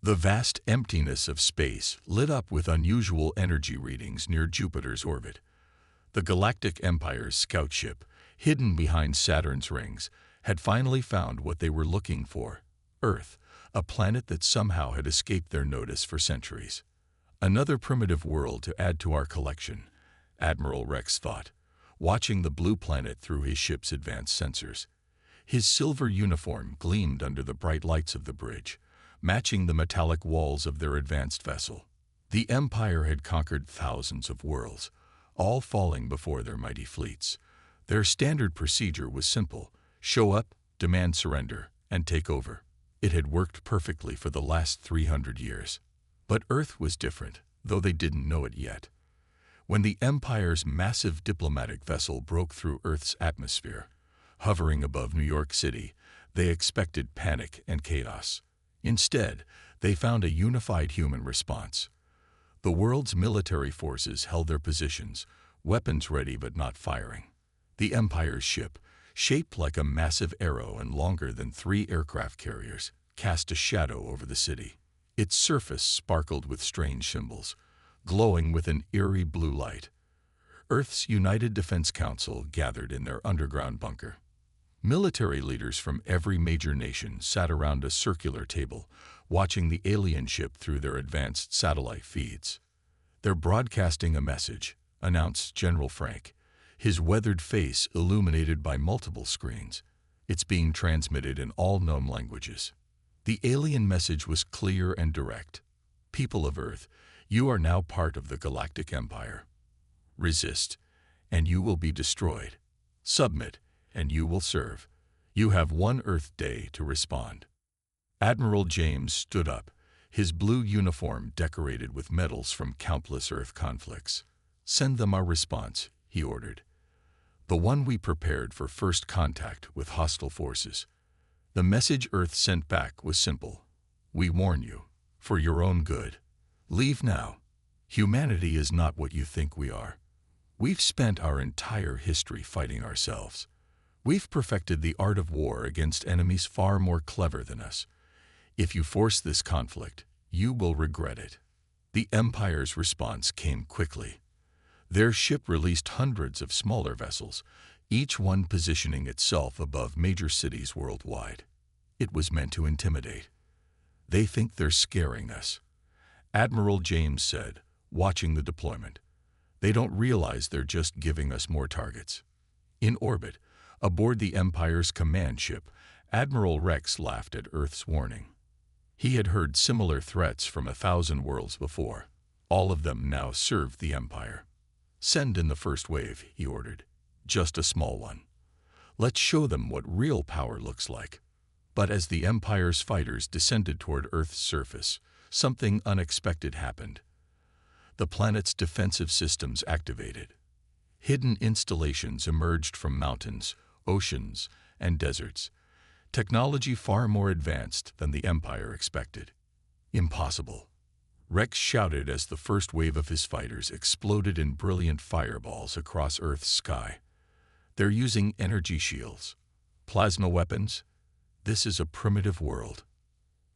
The vast emptiness of space lit up with unusual energy readings near Jupiter's orbit. The Galactic Empire's scout ship, hidden behind Saturn's rings, had finally found what they were looking for: Earth, a planet that somehow had escaped their notice for centuries. Another primitive world to add to our collection, Admiral Rex thought, watching the blue planet through his ship's advanced sensors. His silver uniform gleamed under the bright lights of the bridge, matching the metallic walls of their advanced vessel. The Empire had conquered thousands of worlds, all falling before their mighty fleets. Their standard procedure was simple: show up, demand surrender, and take over. It had worked perfectly for the last 300 years. But Earth was different, though they didn't know it yet. When the Empire's massive diplomatic vessel broke through Earth's atmosphere, hovering above New York City, they expected panic and chaos. Instead, they found a unified human response. The world's military forces held their positions, weapons ready but not firing. The Empire's ship, shaped like a massive arrow and longer than 3 aircraft carriers, cast a shadow over the city. Its surface sparkled with strange symbols, glowing with an eerie blue light. Earth's United Defense Council gathered in their underground bunker. Military leaders from every major nation sat around a circular table, watching the alien ship through their advanced satellite feeds. "They're broadcasting a message," announced General Frank, his weathered face illuminated by multiple screens. "It's being transmitted in all known languages." The alien message was clear and direct. "People of Earth, you are now part of the Galactic Empire. Resist, and you will be destroyed. Submit, and you will serve. You have 1 Earth day to respond." Admiral James stood up, his blue uniform decorated with medals from countless Earth conflicts. "Send them our response," he ordered. "The one we prepared for first contact with hostile forces." The message Earth sent back was simple: "We warn you, for your own good. Leave now. Humanity is not what you think we are. We've spent our entire history fighting ourselves. We've perfected the art of war against enemies far more clever than us. If you force this conflict, you will regret it." The Empire's response came quickly. Their ship released hundreds of smaller vessels, each one positioning itself above major cities worldwide. It was meant to intimidate. "They think they're scaring us," Admiral James said, watching the deployment. "They don't realize they're just giving us more targets." In orbit, aboard the Empire's command ship, Admiral Rex laughed at Earth's warning. He had heard similar threats from 1,000 worlds before. All of them now served the Empire. "Send in the first wave," he ordered. "Just a small one. Let's show them what real power looks like." But as the Empire's fighters descended toward Earth's surface, something unexpected happened. The planet's defensive systems activated. Hidden installations emerged from mountains, oceans, and deserts. Technology far more advanced than the Empire expected. "Impossible," Rex shouted as the first wave of his fighters exploded in brilliant fireballs across Earth's sky. "They're using energy shields. Plasma weapons. This is a primitive world."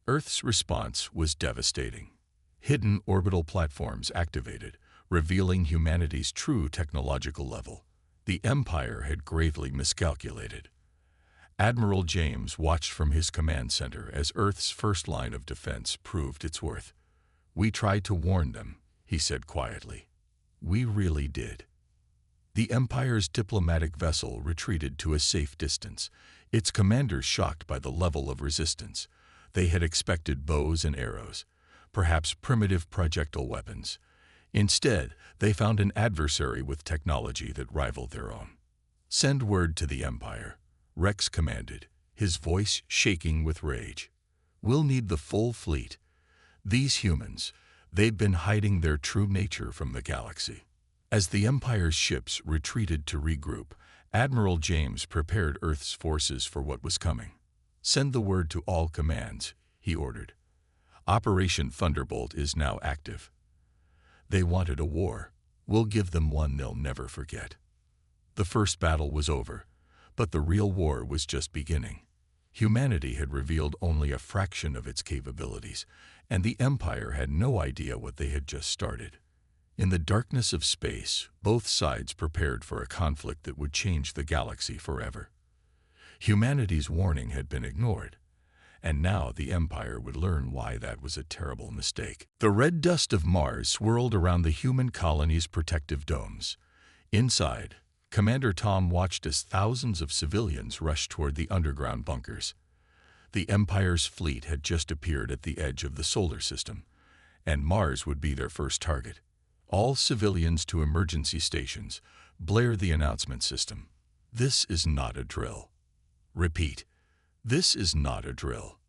Earth's response was devastating. Hidden orbital platforms activated, revealing humanity's true technological level. The Empire had gravely miscalculated. Admiral James watched from his command center as Earth's first line of defense proved its worth. "We tried to warn them," he said quietly. "We really did." The Empire's diplomatic vessel retreated to a safe distance, its commanders shocked by the level of resistance. They had expected bows and arrows, perhaps primitive projectile weapons. Instead, they found an adversary with technology that rivaled their own. "Send word to the Empire," Rex commanded, his voice shaking with rage. "We'll need the full fleet. These humans, they've been hiding their true nature from the galaxy." As the Empire's ships retreated to regroup, Admiral James prepared Earth's forces for what was coming. "Send the word to all commands," he ordered. "Operation Thunderbolt is now active." They wanted a war. We'll give them one they'll never forget. The first battle was over, but the real war was just beginning. Humanity had revealed only a fraction of its capabilities, and the Empire had no idea what they had just started. In the darkness of space, both sides prepared for a conflict that would change the galaxy forever. Humanity's warning had been ignored, and now the Empire would learn why that was a terrible mistake. The red dust of Mars swirled around the human colony's protective domes. Inside, Commander Tom watched as thousands of civilians rushed toward the underground bunkers. The Empire's fleet had just appeared at the edge of the solar system, and Mars would be their first target. All civilians to emergency stations, blared the announcement system. This is not a drill. Repeat, this is not a drill.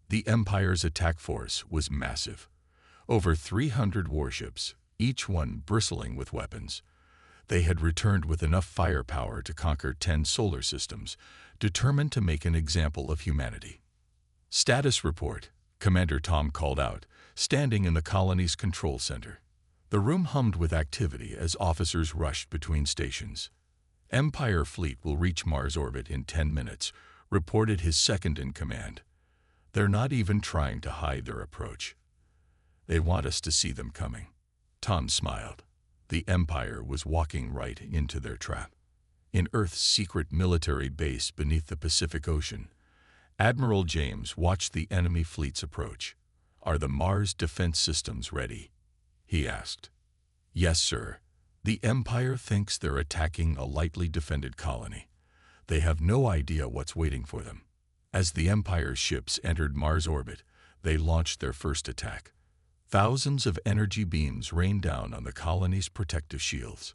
The Empire's attack force was massive. Over 300 warships, each one bristling with weapons. They had returned with enough firepower to conquer 10 solar systems, determined to make an example of humanity. Status report, Commander Tom called out, standing in the colony's control center. The room hummed with activity as officers rushed between stations. Empire fleet will reach Mars orbit in 10 minutes, reported his second-in-command. They're not even trying to hide their approach. They want us to see them coming. Tom smiled. The Empire was walking right into their trap. In Earth's secret military base beneath the Pacific Ocean, Admiral James watched the enemy fleet's approach. "Are the Mars defense systems ready?" he asked. "Yes, sir. The Empire thinks they're attacking a lightly defended colony. They have no idea what's waiting for them." As the Empire's ships entered Mars orbit, they launched their first attack. Thousands of energy beams rained down on the colony's protective shields.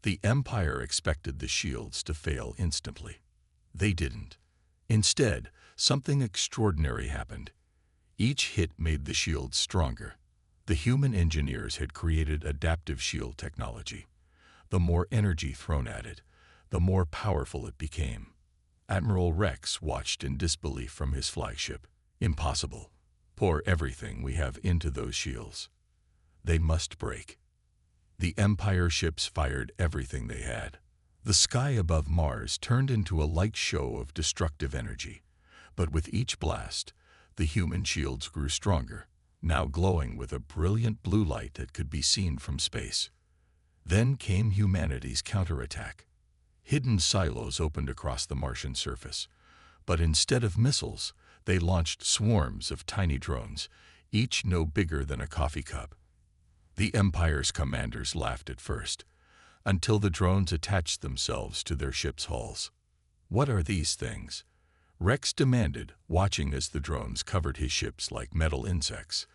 The Empire expected the shields to fail instantly. They didn't. Instead, something extraordinary happened. Each hit made the shields stronger. The human engineers had created adaptive shield technology. The more energy thrown at it, the more powerful it became. Admiral Rex watched in disbelief from his flagship. "Impossible. Pour everything we have into those shields. They must break." The Empire ships fired everything they had. The sky above Mars turned into a light show of destructive energy. But with each blast, the human shields grew stronger, now glowing with a brilliant blue light that could be seen from space. Then came humanity's counterattack. Hidden silos opened across the Martian surface, but instead of missiles, they launched swarms of tiny drones, each no bigger than a coffee cup. The Empire's commanders laughed at first, until the drones attached themselves to their ships' hulls. "What are these things?" Rex demanded, watching as the drones covered his ships like metal insects.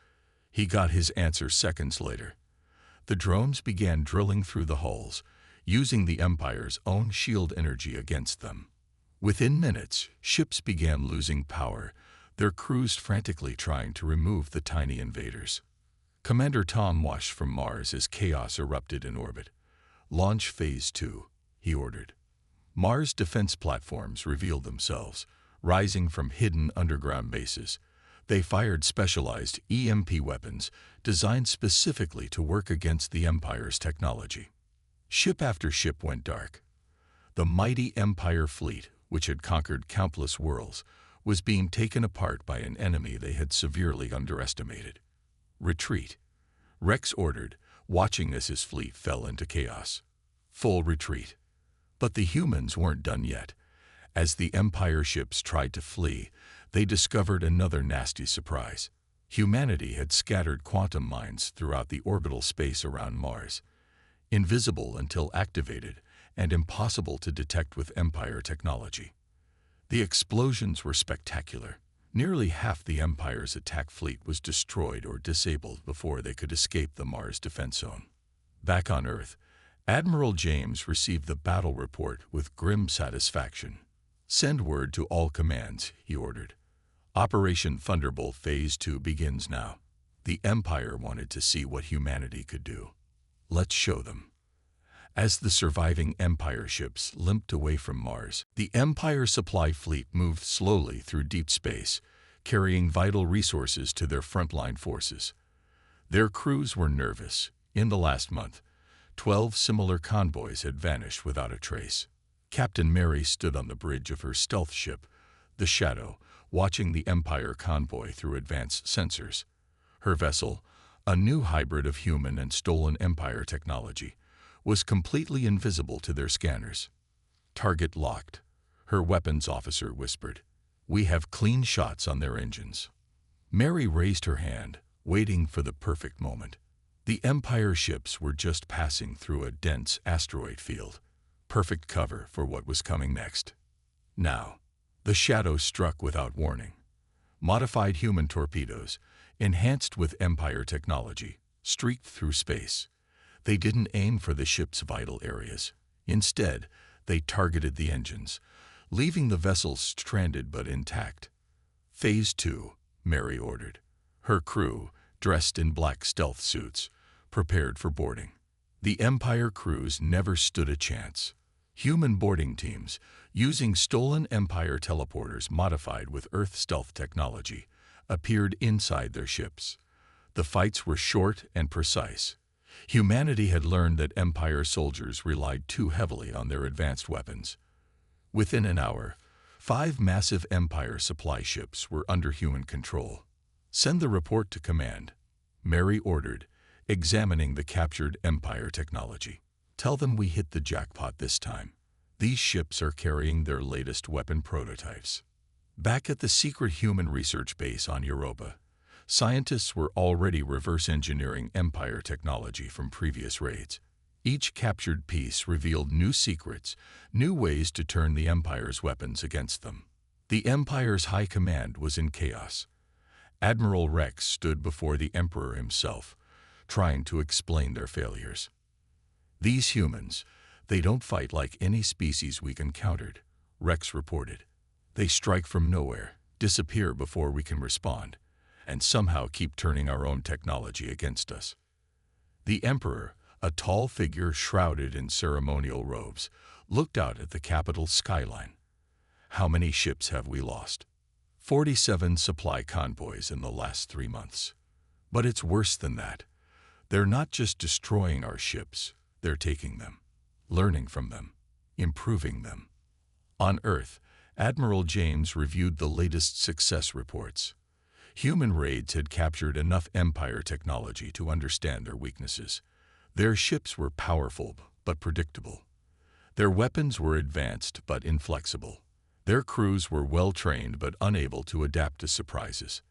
He got his answer seconds later. The drones began drilling through the hulls, using the Empire's own shield energy against them. Within minutes, ships began losing power, their crews frantically trying to remove the tiny invaders. Commander Tom watched from Mars as chaos erupted in orbit. "Launch Phase 2, he ordered. Mars defense platforms revealed themselves, rising from hidden underground bases. They fired specialized EMP weapons designed specifically to work against the Empire's technology. Ship after ship went dark. The mighty Empire fleet, which had conquered countless worlds, was being taken apart by an enemy they had severely underestimated. "Retreat," Rex ordered, watching as his fleet fell into chaos. "Full retreat." But the humans weren't done yet. As the Empire ships tried to flee, they discovered another nasty surprise. Humanity had scattered quantum mines throughout the orbital space around Mars. Invisible until activated and impossible to detect with Empire technology. The explosions were spectacular. Nearly half the Empire's attack fleet was destroyed or disabled before they could escape the Mars defense zone. Back on Earth, Admiral James received the battle report with grim satisfaction. "Send word to all commands," he ordered. "Operation Thunderbolt Phase 2 begins now." The Empire wanted to see what humanity could do. "Let's show them." As the surviving Empire ships limped away from Mars, the Empire supply fleet moved slowly through deep space, carrying vital resources to their frontline forces. Their crews were nervous. In the last month, 12 similar convoys had vanished without a trace. Captain Mary stood on the bridge of her stealth ship, the Shadow, watching the Empire convoy through advanced sensors. Her vessel, a new hybrid of human and stolen Empire technology, was completely invisible to their scanners. "Target locked," her weapons officer whispered. "We have clean shots on their engines." Mary raised her hand, waiting for the perfect moment. The Empire ships were just passing through a dense asteroid field, perfect cover for what was coming next. Now, the shadow struck without warning. Modified human torpedoes, enhanced with Empire technology, streaked through space. They didn't aim for the ship's vital areas. Instead, they targeted the engines, leaving the vessels stranded but intact. "Phase 2, Mary ordered. Her crew, dressed in black stealth suits, prepared for boarding. The Empire crews never stood a chance. Human boarding teams, using stolen Empire teleporters modified with Earth stealth technology, appeared inside their ships. The fights were short and precise. Humanity had learned that Empire soldiers relied too heavily on their advanced weapons. Within an hour, 5 massive Empire supply ships were under human control. "Send the report to command," Mary ordered, examining the captured Empire technology. "Tell them we hit the jackpot this time. These ships are carrying their latest weapon prototypes." Back at the secret human research base on Europa, scientists were already reverse engineering Empire technology from previous raids. Each captured piece revealed new secrets, new ways to turn the Empire's weapons against them. The Empire's high command was in chaos. Admiral Rex stood before the Emperor himself, trying to explain their failures. "These humans, they don't fight like any species we've encountered," Rex reported. "They strike from nowhere, disappear before we can respond, and somehow keep turning our own technology against us." The Emperor, a tall figure shrouded in ceremonial robes, looked out at the capital skyline. "How many ships have we lost?" 47 supply convoys in the last 3 months. But it's worse than that. They're not just destroying our ships, they're taking them, learning from them, improving them. On Earth, Admiral James reviewed the latest success reports. Human raids had captured enough Empire technology to understand their weaknesses. Their ships were powerful but predictable. Their weapons were advanced but inflexible. Their crews were well-trained but unable to adapt to surprises.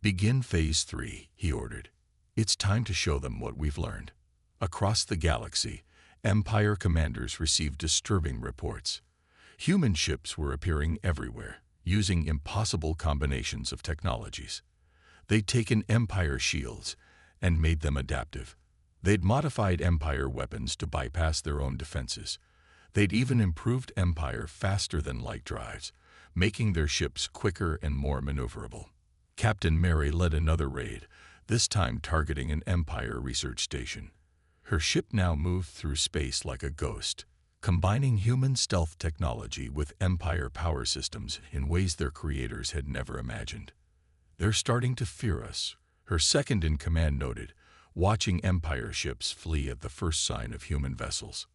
"Begin Phase 3, he ordered. "It's time to show them what we've learned." Across the galaxy, Empire commanders received disturbing reports. Human ships were appearing everywhere, using impossible combinations of technologies. They'd taken Empire shields and made them adaptive. They'd modified Empire weapons to bypass their own defenses. They'd even improved Empire faster than light drives, making their ships quicker and more maneuverable. Captain Mary led another raid, this time targeting an Empire research station. Her ship now moved through space like a ghost, combining human stealth technology with Empire power systems in ways their creators had never imagined. "They're starting to fear us," her second-in-command noted, watching Empire ships flee at the first sign of human vessels.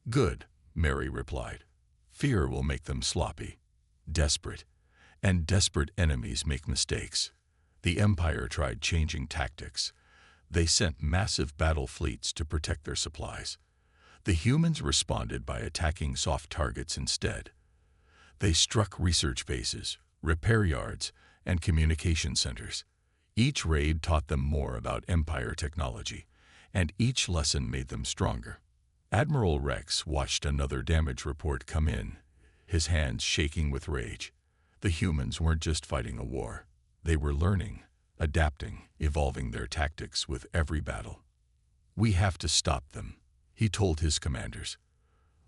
"Good," Mary replied. "Fear will make them sloppy, desperate, and desperate enemies make mistakes." The Empire tried changing tactics. They sent massive battle fleets to protect their supplies. The humans responded by attacking soft targets instead. They struck research bases, repair yards, and communication centers. Each raid taught them more about Empire technology, and each lesson made them stronger. Admiral Rex watched another damage report come in, his hands shaking with rage. The humans weren't just fighting a war. They were learning, adapting, evolving their tactics with every battle. "We have to stop them," he told his commanders.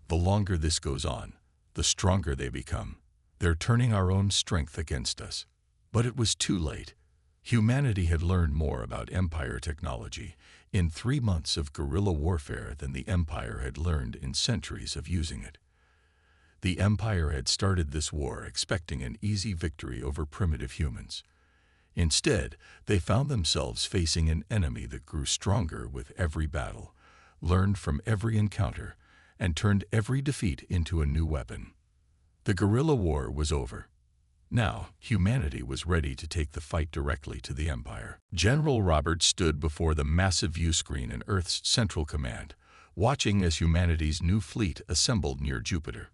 "The longer this goes on, the stronger they become. They're turning our own strength against us." But it was too late. Humanity had learned more about Empire technology in 3 months of guerrilla warfare than the Empire had learned in centuries of using it. The Empire had started this war expecting an easy victory over primitive humans. Instead, they found themselves facing an enemy that grew stronger with every battle, learned from every encounter, and turned every defeat into a new weapon. The guerrilla war was over. Now, humanity was ready to take the fight directly to the Empire. General Robert stood before the massive viewscreen in Earth's Central Command, watching as humanity's new fleet assembled near Jupiter.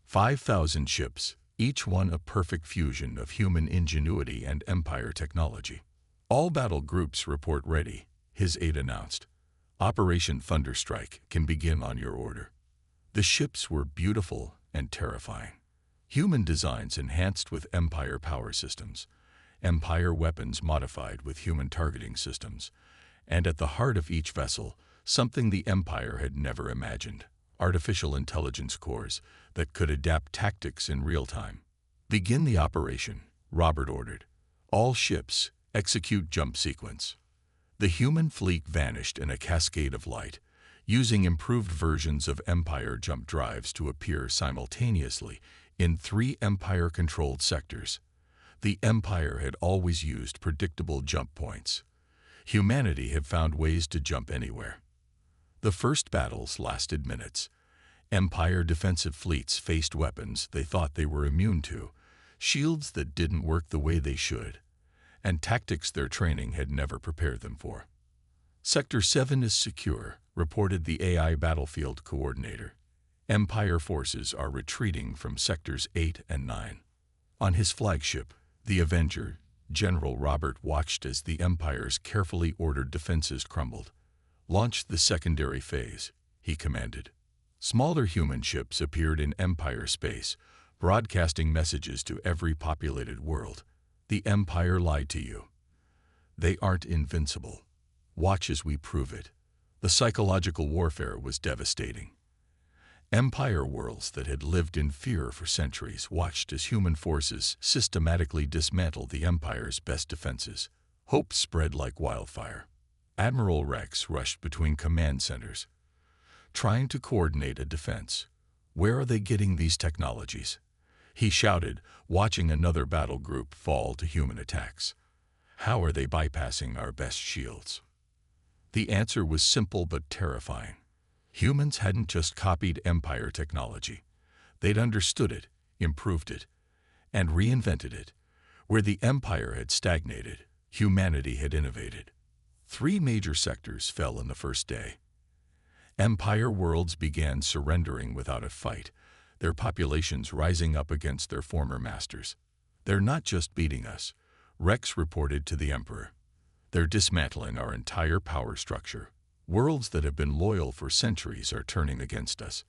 5,000 ships, each one a perfect fusion of human ingenuity and Empire technology. All battle groups report ready, his aide announced. Operation Thunderstrike can begin on your order. The ships were beautiful and terrifying. Human designs enhanced with Empire power systems, Empire weapons modified with human targeting systems, and at the heart of each vessel, something the Empire had never imagined: artificial intelligence cores that could adapt tactics in real time. Begin the operation, Robert ordered. All ships, execute jump sequence. The human fleet vanished in a cascade of light, using improved versions of Empire jump drives to appear simultaneously in 3 Empire-controlled sectors. The Empire had always used predictable jump points. Humanity had found ways to jump anywhere. The first battles lasted minutes. Empire defensive fleets faced weapons they thought they were immune to, shields that didn't work the way they should, and tactics their training had never prepared them for. Sector 7 is secure, reported the AI battlefield coordinator. Empire forces are retreating from Sectors 8 and 9. On his flagship, the Avenger, General Robert watched as the Empire's carefully ordered defenses crumbled. Launch the secondary phase, he commanded. Smaller human ships appeared in Empire space, broadcasting messages to every populated world. The Empire lied to you. They aren't invincible. Watch as we prove it. The psychological warfare was devastating. Empire worlds that had lived in fear for centuries watched as human forces systematically dismantled the Empire's best defenses. Hope spread like wildfire. Admiral Rex rushed between command centers, trying to coordinate a defense. Where are they getting these technologies? He shouted, watching another battle group fall to human attacks. How are they bypassing our best shields? The answer was simple but terrifying. Humans hadn't just copied Empire technology. They'd understood it, improved it, and reinvented it. Where the Empire had stagnated, humanity had innovated. 3 major sectors fell in the first day. Empire worlds began surrendering without a fight, their populations rising up against their former masters. They're not just beating us, Rex reported to the Emperor. They're dismantling our entire power structure. Worlds that have been loyal for centuries are turning against us.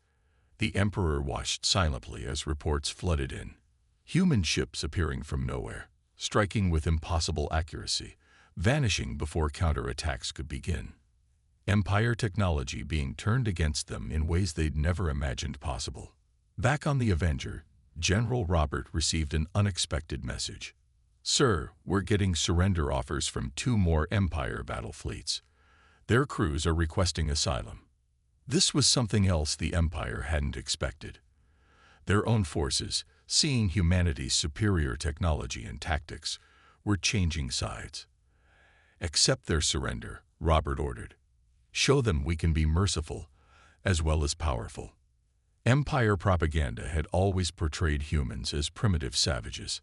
The Emperor watched silently as reports flooded in. Human ships appearing from nowhere, striking with impossible accuracy, vanishing before counterattacks could begin. Empire technology being turned against them in ways they'd never imagined possible. Back on the Avenger, General Robert received an unexpected message. Sir, we're getting surrender offers from 2 more Empire battle fleets. Their crews are requesting asylum. This was something else the Empire hadn't expected. Their own forces, seeing humanity's superior technology and tactics, were changing sides. Accept their surrender, Robert ordered. Show them we can be merciful, as well as powerful. Empire propaganda had always portrayed humans as primitive savages.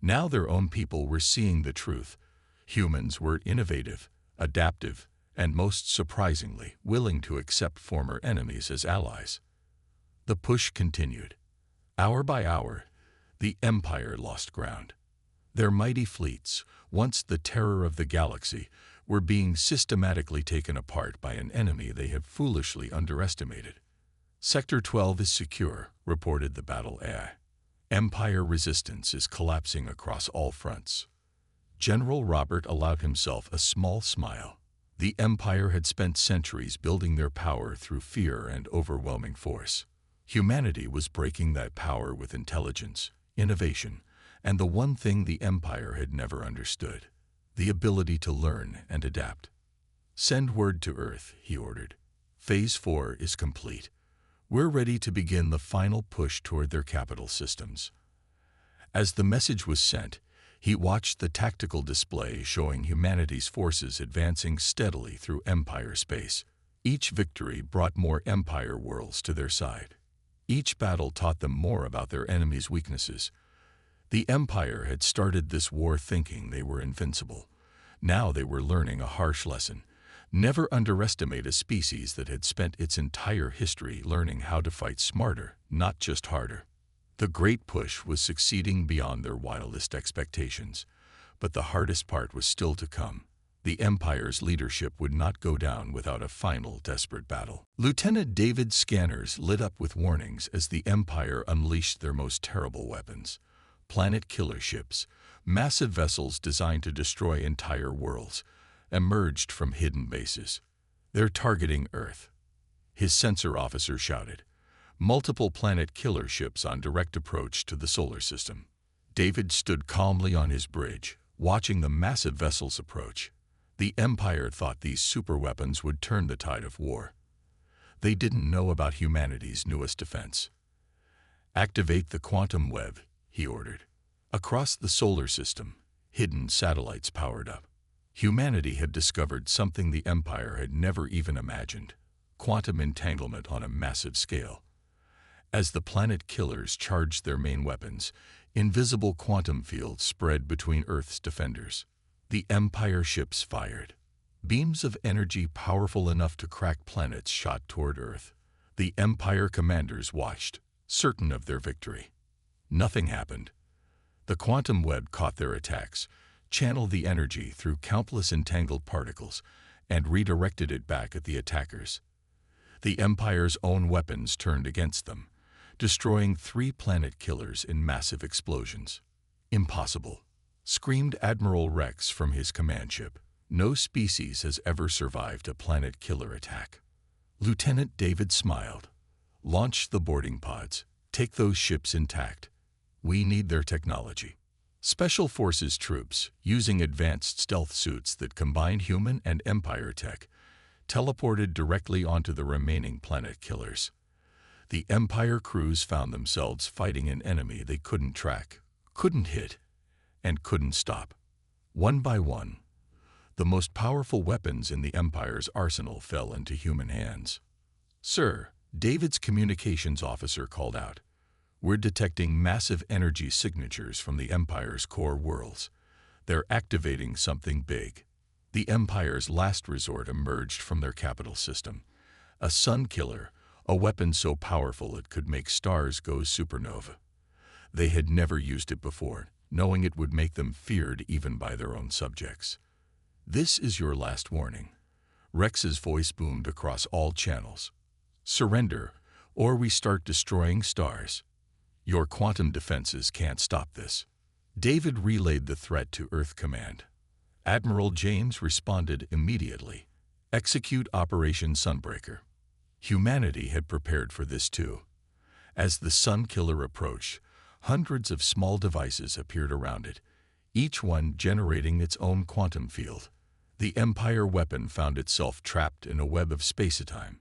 Now their own people were seeing the truth. Humans were innovative, adaptive, and most surprisingly, willing to accept former enemies as allies. The push continued. Hour by hour, the Empire lost ground. Their mighty fleets, once the terror of the galaxy, were being systematically taken apart by an enemy they had foolishly underestimated. Sector 12 is secure, reported the battle AI. Empire resistance is collapsing across all fronts. General Robert allowed himself a small smile. The Empire had spent centuries building their power through fear and overwhelming force. Humanity was breaking that power with intelligence, innovation, and the one thing the Empire had never understood: the ability to learn and adapt. Send word to Earth, he ordered. Phase 4 is complete. We're ready to begin the final push toward their capital systems. As the message was sent, he watched the tactical display showing humanity's forces advancing steadily through Empire space. Each victory brought more Empire worlds to their side. Each battle taught them more about their enemy's weaknesses. The Empire had started this war thinking they were invincible. Now they were learning a harsh lesson. Never underestimate a species that had spent its entire history learning how to fight smarter, not just harder. The Great Push was succeeding beyond their wildest expectations. But the hardest part was still to come. The Empire's leadership would not go down without a final desperate battle. Lieutenant David's scanners lit up with warnings as the Empire unleashed their most terrible weapons. Planet killer ships, massive vessels designed to destroy entire worlds, emerged from hidden bases. They're targeting Earth. His sensor officer shouted. Multiple planet killer ships on direct approach to the solar system. David stood calmly on his bridge, watching the massive vessels approach. The Empire thought these superweapons would turn the tide of war. They didn't know about humanity's newest defense. Activate the quantum web, he ordered. Across the solar system, hidden satellites powered up. Humanity had discovered something the Empire had never even imagined: quantum entanglement on a massive scale. As the planet killers charged their main weapons, invisible quantum fields spread between Earth's defenders. The Empire ships fired. Beams of energy powerful enough to crack planets shot toward Earth. The Empire commanders watched, certain of their victory. Nothing happened. The quantum web caught their attacks, channeled the energy through countless entangled particles, and redirected it back at the attackers. The Empire's own weapons turned against them, destroying 3 planet killers in massive explosions. Impossible, screamed Admiral Rex from his command ship. No species has ever survived a planet killer attack. Lieutenant David smiled. Launch the boarding pods. Take those ships intact. We need their technology. Special Forces troops, using advanced stealth suits that combined human and Empire tech, teleported directly onto the remaining planet killers. The Empire crews found themselves fighting an enemy they couldn't track, couldn't hit, and couldn't stop. One by one, the most powerful weapons in the Empire's arsenal fell into human hands. "Sir," David's communications officer called out, "we're detecting massive energy signatures from the Empire's core worlds. They're activating something big." The Empire's last resort emerged from their capital system. A sun killer, a weapon so powerful it could make stars go supernova. They had never used it before, knowing it would make them feared even by their own subjects. "This is your last warning." Rex's voice boomed across all channels. "Surrender, or we start destroying stars. Your quantum defenses can't stop this." David relayed the threat to Earth Command. Admiral James responded immediately. "Execute Operation Sunbreaker." Humanity had prepared for this too. As the Sun Killer approached, hundreds of small devices appeared around it, each one generating its own quantum field. The Empire weapon found itself trapped in a web of space-time,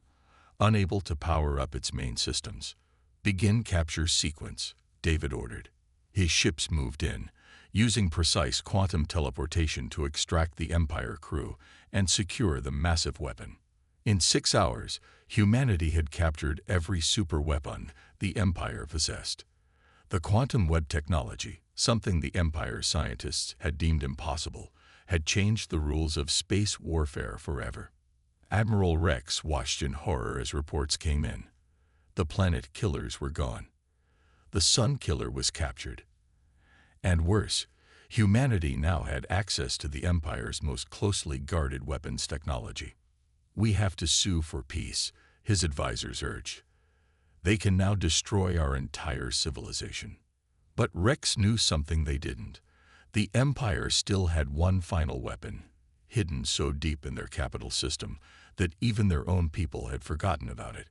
unable to power up its main systems. "Begin capture sequence," David ordered. His ships moved in, using precise quantum teleportation to extract the Empire crew and secure the massive weapon. In 6 hours, humanity had captured every super weapon the Empire possessed. The quantum web technology, something the Empire scientists had deemed impossible, had changed the rules of space warfare forever. Admiral Rex watched in horror as reports came in. The planet killers were gone. The sun killer was captured. And worse, humanity now had access to the Empire's most closely guarded weapons technology. "We have to sue for peace," his advisors urged. "They can now destroy our entire civilization." But Rex knew something they didn't. The Empire still had one final weapon, hidden so deep in their capital system that even their own people had forgotten about it.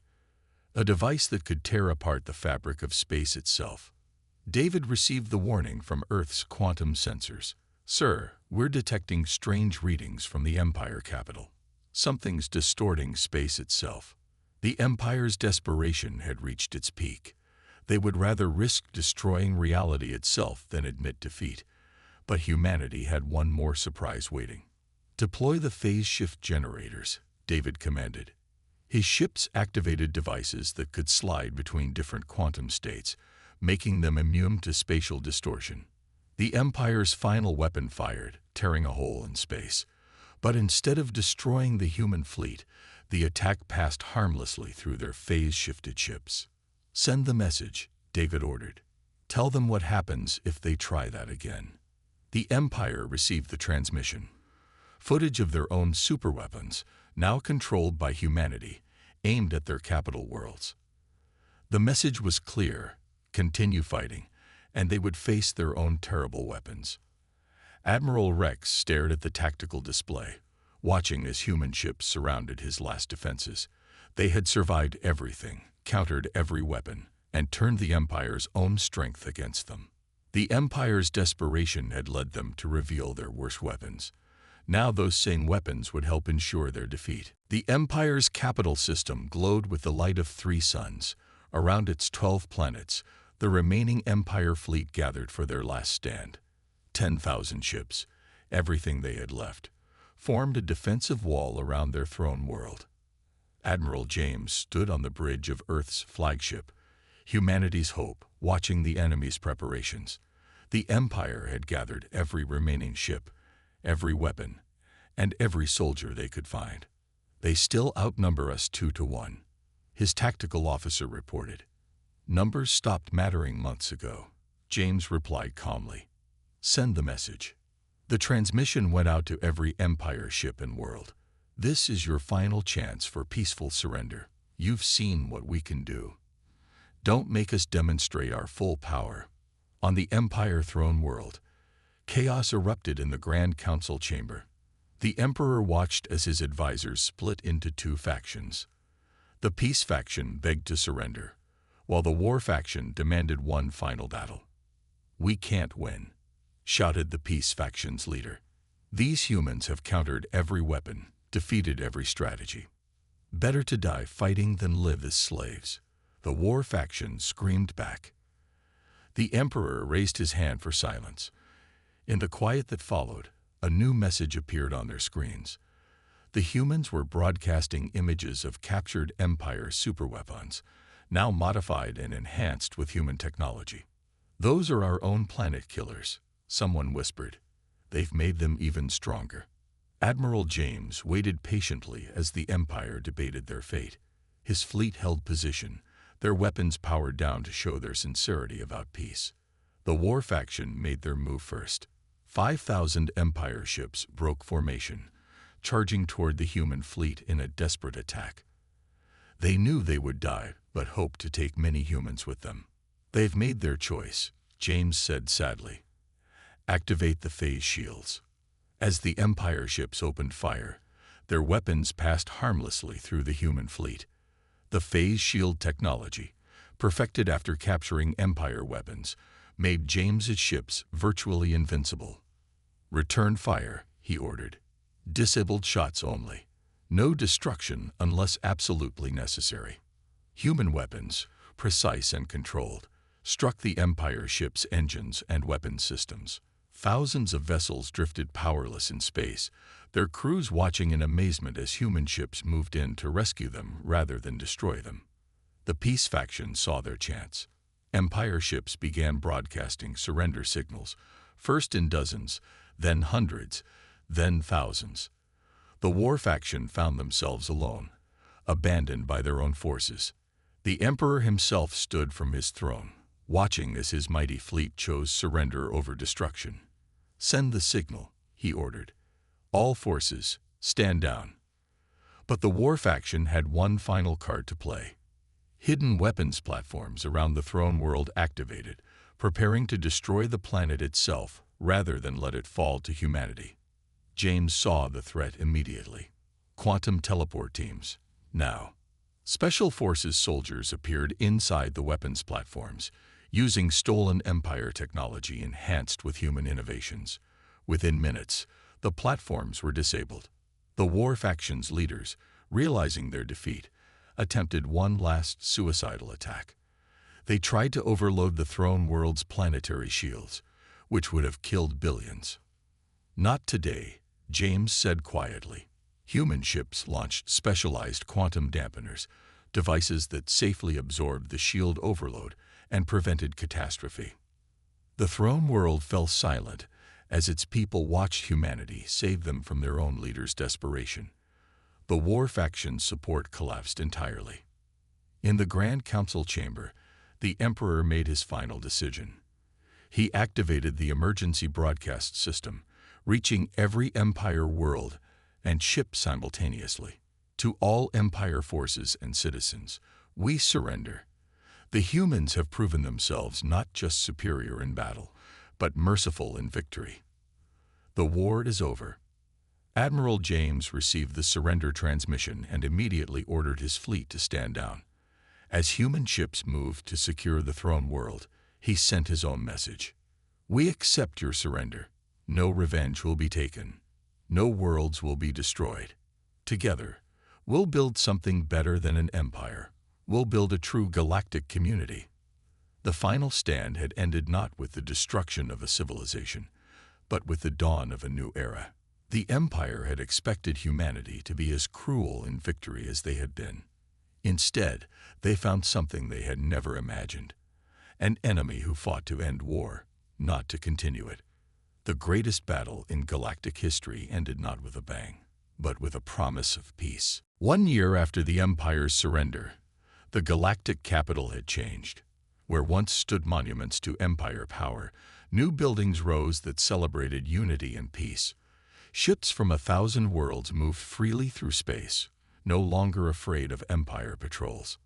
A device that could tear apart the fabric of space itself. David received the warning from Earth's quantum sensors. "Sir, we're detecting strange readings from the Empire capital. Something's distorting space itself." The Empire's desperation had reached its peak. They would rather risk destroying reality itself than admit defeat. But humanity had one more surprise waiting. "Deploy the phase shift generators," David commanded. His ships activated devices that could slide between different quantum states, making them immune to spatial distortion. The Empire's final weapon fired, tearing a hole in space. But instead of destroying the human fleet, the attack passed harmlessly through their phase-shifted ships. "Send the message," David ordered. "Tell them what happens if they try that again." The Empire received the transmission. Footage of their own superweapons, now controlled by humanity, aimed at their capital worlds. The message was clear: continue fighting, and they would face their own terrible weapons. Admiral Rex stared at the tactical display, watching as human ships surrounded his last defenses. They had survived everything, countered every weapon, and turned the Empire's own strength against them. The Empire's desperation had led them to reveal their worst weapons. Now those same weapons would help ensure their defeat. The Empire's capital system glowed with the light of 3 suns. Around its 12 planets, the remaining Empire fleet gathered for their last stand. 10,000 ships, everything they had left, formed a defensive wall around their throne world. Admiral James stood on the bridge of Earth's flagship, humanity's hope, watching the enemy's preparations. The Empire had gathered every remaining ship, every weapon, and every soldier they could find. "They still outnumber us 2-1, his tactical officer reported. "Numbers stopped mattering months ago," James replied calmly. "Send the message." The transmission went out to every Empire ship and world. "This is your final chance for peaceful surrender. You've seen what we can do. Don't make us demonstrate our full power." On the Empire throne world, chaos erupted in the Grand Council chamber. The Emperor watched as his advisors split into 2 factions. The peace faction begged to surrender, while the war faction demanded one final battle. "We can't win," shouted the peace faction's leader. "These humans have countered every weapon, defeated every strategy. Better to die fighting than live as slaves." The war faction screamed back. The Emperor raised his hand for silence. In the quiet that followed, a new message appeared on their screens. The humans were broadcasting images of captured Empire superweapons, now modified and enhanced with human technology. "Those are our own planet killers," someone whispered. "They've made them even stronger." Admiral James waited patiently as the Empire debated their fate. His fleet held position, their weapons powered down to show their sincerity about peace. The war faction made their move first. 5,000 Empire ships broke formation, charging toward the human fleet in a desperate attack. They knew they would die, but hoped to take many humans with them. "They've made their choice," James said sadly. "Activate the phase shields." As the Empire ships opened fire, their weapons passed harmlessly through the human fleet. The phase shield technology, perfected after capturing Empire weapons, made James's ships virtually invincible. "Return fire," he ordered. "Disabled shots only. No destruction unless absolutely necessary." Human weapons, precise and controlled, struck the Empire ships' engines and weapon systems. Thousands of vessels drifted powerless in space, their crews watching in amazement as human ships moved in to rescue them rather than destroy them. The peace faction saw their chance. Empire ships began broadcasting surrender signals, first in dozens, then hundreds, then thousands. The war faction found themselves alone, abandoned by their own forces. The Emperor himself stood from his throne, watching as his mighty fleet chose surrender over destruction. "Send the signal," he ordered. "All forces, stand down." But the war faction had one final card to play. Hidden weapons platforms around the throne world activated, preparing to destroy the planet itself rather than let it fall to humanity. James saw the threat immediately. Quantum teleport teams, now. Special Forces soldiers appeared inside the weapons platforms, using stolen Empire technology enhanced with human innovations. Within minutes, the platforms were disabled. The war faction's leaders, realizing their defeat, attempted one last suicidal attack. They tried to overload the throne world's planetary shields, which would have killed billions. "Not today," James said quietly. Human ships launched specialized quantum dampeners, devices that safely absorbed the shield overload and prevented catastrophe. The throne world fell silent as its people watched humanity save them from their own leader's desperation. The war faction's support collapsed entirely. In the Grand Council chamber, the Emperor made his final decision. He activated the emergency broadcast system, reaching every Empire world and ship simultaneously. To all Empire forces and citizens, we surrender. The humans have proven themselves not just superior in battle, but merciful in victory. The war is over. Admiral James received the surrender transmission and immediately ordered his fleet to stand down. As human ships moved to secure the throne world, he sent his own message. We accept your surrender. No revenge will be taken. No worlds will be destroyed. Together, we'll build something better than an empire. We'll build a true galactic community. The final stand had ended not with the destruction of a civilization, but with the dawn of a new era. The Empire had expected humanity to be as cruel in victory as they had been. Instead, they found something they had never imagined: an enemy who fought to end war, not to continue it. The greatest battle in galactic history ended not with a bang, but with a promise of peace. 1 year after the Empire's surrender, the galactic capital had changed. Where once stood monuments to Empire power, new buildings rose that celebrated unity and peace. Ships from 1,000 worlds moved freely through space, no longer afraid of Empire patrols.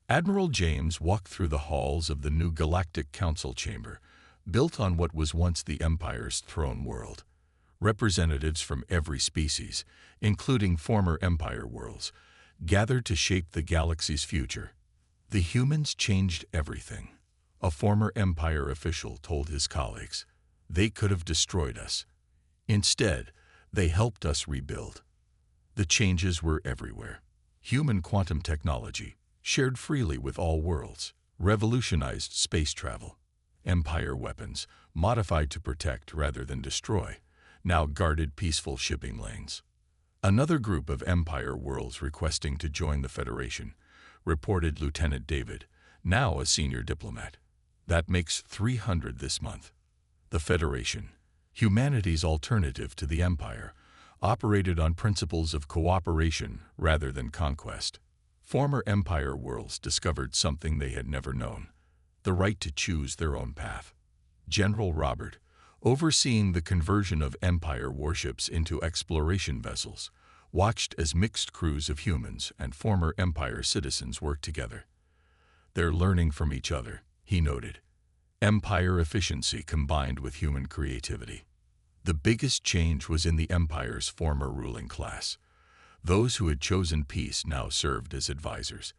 Admiral James walked through the halls of the new Galactic Council chamber, built on what was once the Empire's throne world. Representatives from every species, including former Empire worlds, gathered to shape the galaxy's future. The humans changed everything. A former Empire official told his colleagues, "They could have destroyed us. Instead, they helped us rebuild." The changes were everywhere. Human quantum technology, shared freely with all worlds, revolutionized space travel. Empire weapons, modified to protect rather than destroy, now guarded peaceful shipping lanes. Another group of Empire worlds requesting to join the Federation, reported Lieutenant David, now a senior diplomat. That makes 300 this month. The Federation, humanity's alternative to the Empire, operated on principles of cooperation rather than conquest. Former Empire worlds discovered something they had never known: the right to choose their own path. General Robert, overseeing the conversion of Empire warships into exploration vessels, watched as mixed crews of humans and former Empire citizens worked together. "They're learning from each other," he noted. Empire efficiency combined with human creativity. The biggest change was in the Empire's former ruling class. Those who had chosen peace now served as advisors,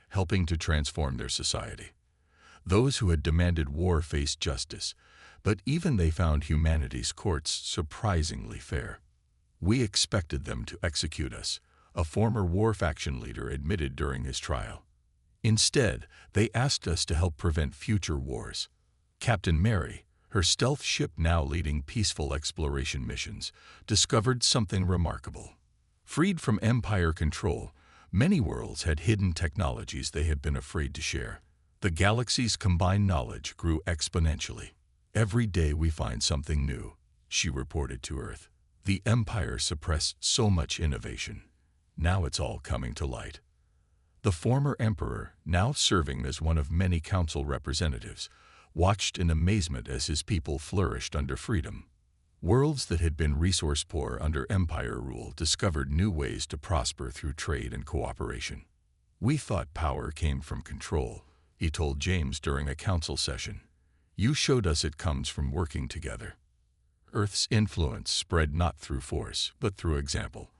helping to transform their society. Those who had demanded war faced justice, but even they found humanity's courts surprisingly fair. "We expected them to execute us," a former war faction leader admitted during his trial. "Instead, they asked us to help prevent future wars." Captain Mary, her stealth ship now leading peaceful exploration missions, discovered something remarkable. Freed from Empire control, many worlds had hidden technologies they had been afraid to share. The galaxy's combined knowledge grew exponentially. "Every day we find something new," she reported to Earth. "The Empire suppressed so much innovation. Now it's all coming to light." The former Emperor, now serving as one of many council representatives, watched in amazement as his people flourished under freedom. Worlds that had been resource-poor under Empire rule discovered new ways to prosper through trade and cooperation. "We thought power came from control," he told James during a council session. "You showed us it comes from working together." Earth's influence spread not through force, but through example.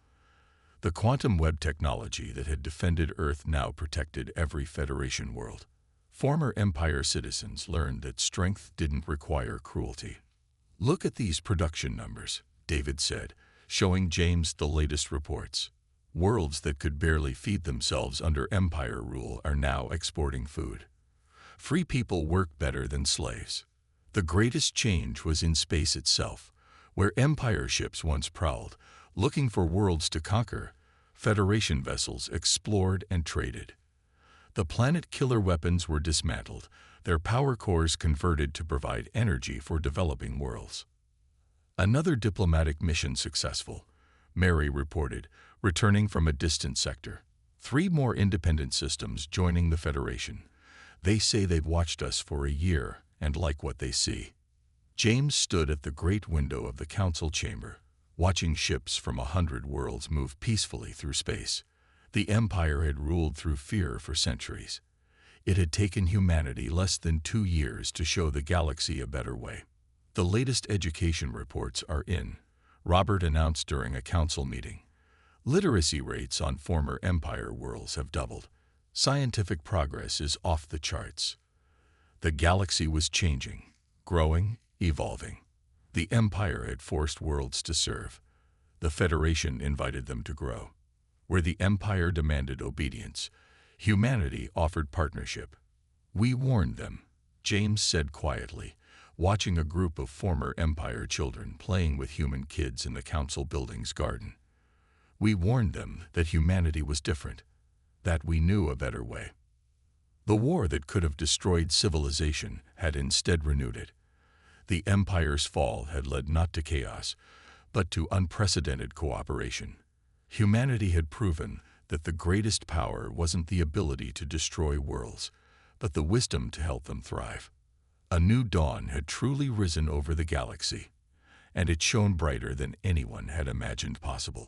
The quantum web technology that had defended Earth now protected every Federation world. Former Empire citizens learned that strength didn't require cruelty. "Look at these production numbers," David said, showing James the latest reports. "Worlds that could barely feed themselves under Empire rule are now exporting food. Free people work better than slaves." The greatest change was in space itself, where Empire ships once prowled, looking for worlds to conquer. Federation vessels explored and traded. The planet killer weapons were dismantled, their power cores converted to provide energy for developing worlds. Another diplomatic mission successful, Mary reported, returning from a distant sector. 3 more independent systems joining the Federation. They say they've watched us for a year and like what they see. James stood at the great window of the council chamber, watching ships from 100 worlds move peacefully through space. The Empire had ruled through fear for centuries. It had taken humanity less than 2 years to show the galaxy a better way. The latest education reports are in, Robert announced during a council meeting. Literacy rates on former Empire worlds have doubled. Scientific progress is off the charts. The galaxy was changing, growing, evolving. The Empire had forced worlds to serve. The Federation invited them to grow. Where the Empire demanded obedience, humanity offered partnership. We warned them, James said quietly, watching a group of former Empire children playing with human kids in the council building's garden. We warned them that humanity was different, that we knew a better way. The war that could have destroyed civilization had instead renewed it. The Empire's fall had led not to chaos, but to unprecedented cooperation. Humanity had proven that the greatest power wasn't the ability to destroy worlds, but the wisdom to help them thrive. A new dawn had truly risen over the galaxy, and it shone brighter than anyone had imagined possible.